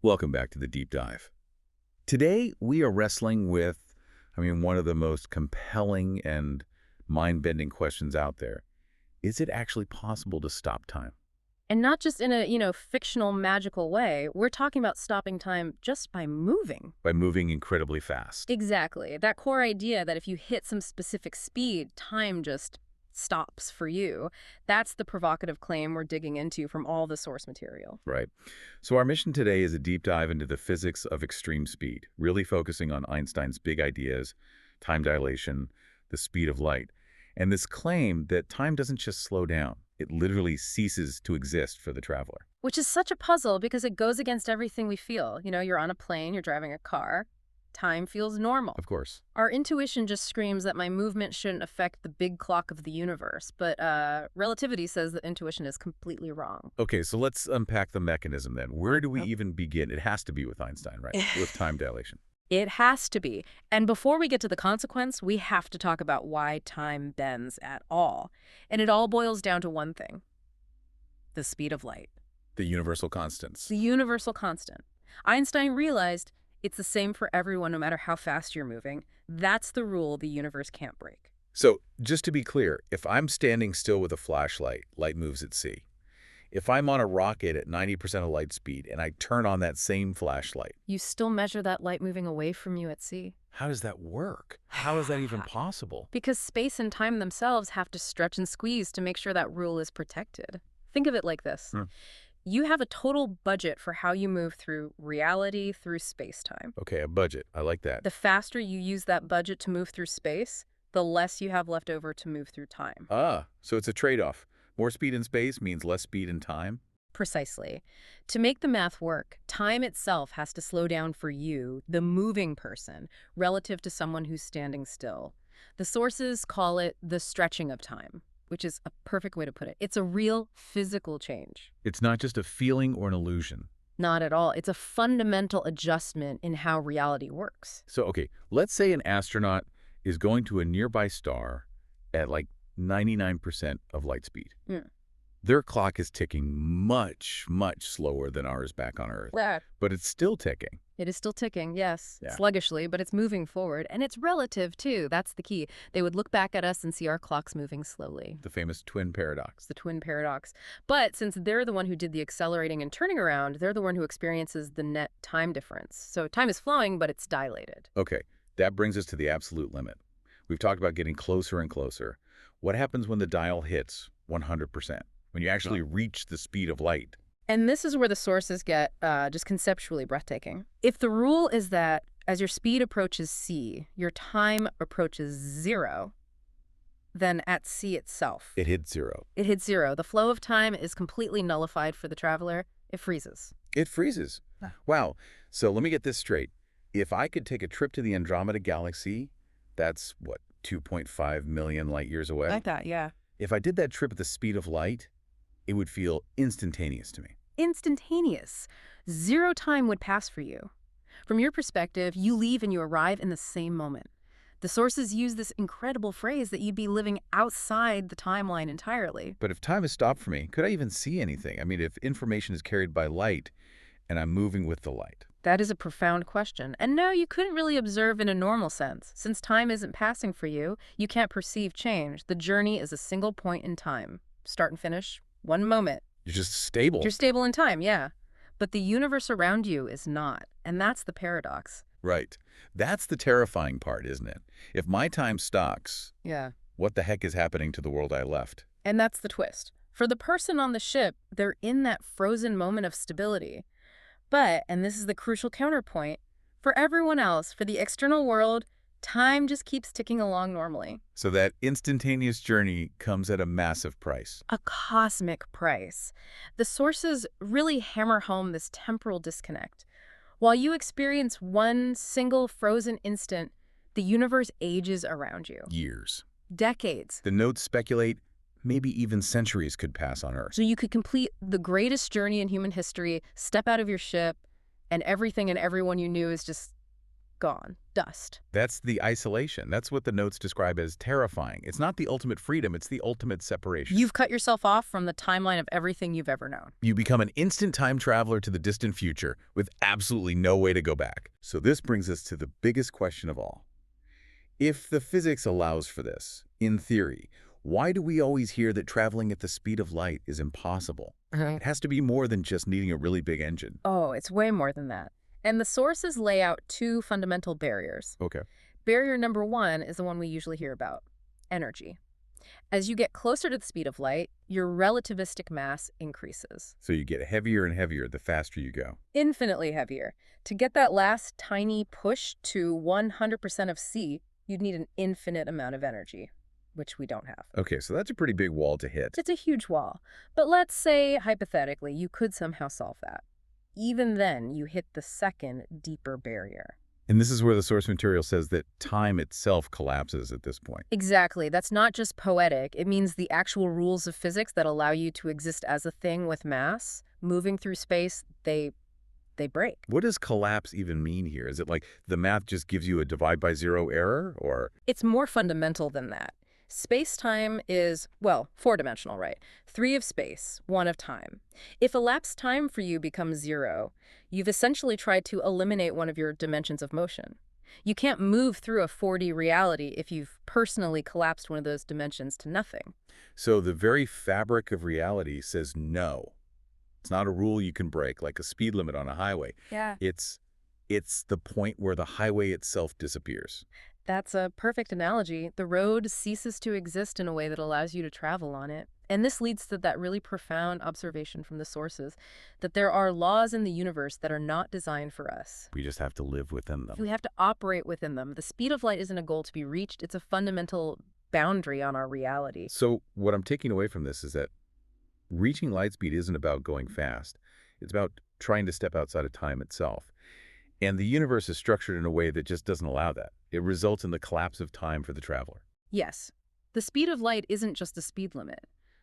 Welcome back to the deep dive. Today, we are wrestling with, one of the most compelling and mind-bending questions out there. Is it actually possible to stop time? And not just in a, fictional magical way. We're talking about stopping time just by moving. By moving incredibly fast. Exactly. That core idea that if you hit some specific speed, time just stops for you. That's the provocative claim we're digging into from all the source material. Right. So our mission today is a deep dive into the physics of extreme speed, really focusing on Einstein's big ideas, time dilation, the speed of light, and this claim that time doesn't just slow down. It literally ceases to exist for the traveler. Which is such a puzzle because it goes against everything we feel. You're on a plane, you're driving a car. Time feels normal. Of course. Our intuition just screams that my movement shouldn't affect the big clock of the universe, but relativity says that intuition is completely wrong. Okay, so let's unpack the mechanism then. Where do we Yep. even begin? It has to be with Einstein, right? With time dilation. It has to be. And before we get to the consequence, we have to talk about why time bends at all. And it all boils down to one thing: the speed of light. The universal constants. The universal constant. Einstein realized it's the same for everyone no matter how fast you're moving. That's the rule the universe can't break. So, just to be clear, if I'm standing still with a flashlight, light moves at c. If I'm on a rocket at 90% of light speed and I turn on that same flashlight, You still measure that light moving away from you at sea. how does that work? How is that even possible? Because space and time themselves have to stretch and squeeze to make sure that rule is protected. Think of it like this. Hmm. You have a total budget for how you move through reality through space-time. Okay, a budget. I like that. The faster you use that budget to move through space, the less you have left over to move through time. So it's a trade-off. More speed in space means less speed in time? Precisely. To make the math work, time itself has to slow down for you, the moving person, relative to someone who's standing still. The sources call it the stretching of time, which is a perfect way to put it. It's a real physical change. It's not just a feeling or an illusion. Not at all. It's a fundamental adjustment in how reality works. So, okay, let's say an astronaut is going to a nearby star at like 99% of light speed. Yeah. Their clock is ticking much, much slower than ours back on Earth. But it's still ticking. It is still ticking, yes, Yeah. sluggishly, but it's moving forward. And it's relative, too. That's the key. They would look back at us and see our clocks moving slowly. The famous twin paradox. It's the twin paradox. But since they're the one who did the accelerating and turning around, they're the one who experiences the net time difference. So time is flowing, but it's dilated. Okay, that brings us to the absolute limit. We've talked about getting closer and closer. What happens when the dial hits 100%? When you actually reach the speed of light? And this is where the sources get just conceptually breathtaking. If the rule is that as your speed approaches c, your time approaches zero, then at c itself, It hits zero. it hits zero. The flow of time is completely nullified for the traveler. It freezes. It freezes. Wow. So let me get this straight. If I could take a trip to the Andromeda Galaxy, that's, what, 2.5 million light years away? Like that, yeah. If I did that trip at the speed of light, it would feel instantaneous to me. Instantaneous. Zero time would pass for you. From your perspective, you leave and you arrive in the same moment. The sources use this incredible phrase that you'd be living outside the timeline entirely. But if time is stopped for me, could I even see anything? If information is carried by light and I'm moving with the light. That is a profound question. And no, you couldn't really observe in a normal sense. Since time isn't passing for you, you can't perceive change. The journey is a single point in time. Start and finish, one moment. You're just stable. You're stable in time, yeah. But the universe around you is not. And that's the paradox. Right. That's the terrifying part, isn't it? If my time stops, Yeah. what the heck is happening to the world I left? And that's the twist. For the person on the ship, they're in that frozen moment of stability. But, and this is the crucial counterpoint, for everyone else, for the external world, time just keeps ticking along normally. So that instantaneous journey comes at a massive price. A cosmic price. The sources really hammer home this temporal disconnect. While you experience one single frozen instant, the universe ages around you. Years. Decades. The notes speculate maybe even centuries could pass on Earth. So you could complete the greatest journey in human history, step out of your ship, and everything and everyone you knew is just gone. dust. That's the isolation. That's what the notes describe as terrifying. It's not the ultimate freedom, it's the ultimate separation. You've cut yourself off from the timeline of everything you've ever known. You become an instant time traveler to the distant future with absolutely no way to go back. So this brings us to the biggest question of all. If the physics allows for this, in theory, why do we always hear that traveling at the speed of light is impossible? It has to be more than just needing a really big engine. Oh, it's way more than that. And the sources lay out two fundamental barriers. Okay. Barrier number one is the one we usually hear about, energy. As you get closer to the speed of light, your relativistic mass increases. So you get heavier and heavier the faster you go. Infinitely heavier. To get that last tiny push to 100% of c, you'd need an infinite amount of energy, which we don't have. Okay, so that's a pretty big wall to hit. It's a huge wall. But let's say, hypothetically, you could somehow solve that. Even then, you hit the second, deeper barrier. And this is where the source material says that time itself collapses at this point. Exactly. That's not just poetic. It means the actual rules of physics that allow you to exist as a thing with mass, moving through space, they break. What does collapse even mean here? Is it like the math just gives you a divide by zero error, or? It's more fundamental than that. Space-time is, well, four-dimensional, right? 3 of space, 1 of time. If elapsed time for you becomes 0, you've essentially tried to eliminate one of your dimensions of motion. You can't move through a 4D reality if you've personally collapsed one of those dimensions to nothing. So the very fabric of reality says no. It's not a rule you can break, like a speed limit on a highway. Yeah. It's the point where the highway itself disappears. That's a perfect analogy. The road ceases to exist in a way that allows you to travel on it. And this leads to that really profound observation from the sources, that there are laws in the universe that are not designed for us. We just have to live within them. We have to operate within them. The speed of light isn't a goal to be reached. It's a fundamental boundary on our reality. So what I'm taking away from this is that reaching light speed isn't about going fast. It's about trying to step outside of time itself. And the universe is structured in a way that just doesn't allow that. It results in the collapse of time for the traveler. Yes, the speed of light isn't just a speed limit.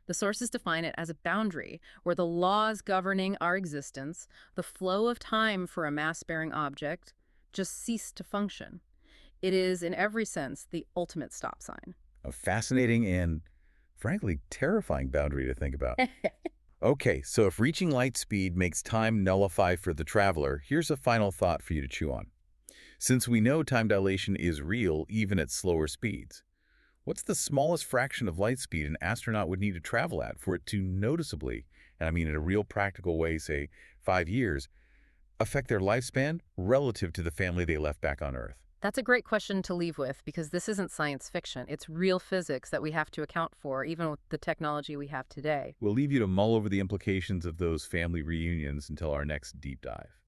The sources define it as a boundary where the laws governing our existence, the flow of time for a mass-bearing object, just cease to function. It is, in every sense, the ultimate stop sign. A fascinating and, frankly, terrifying boundary to think about. Okay, so if reaching light speed makes time nullify for the traveler, here's a final thought for you to chew on. Since we know time dilation is real even at slower speeds, what's the smallest fraction of light speed an astronaut would need to travel at for it to noticeably, and I mean in a real practical way, say 5 years, affect their lifespan relative to the family they left back on Earth? That's a great question to leave with because this isn't science fiction. It's real physics that we have to account for, even with the technology we have today. We'll leave you to mull over the implications of those family reunions until our next deep dive.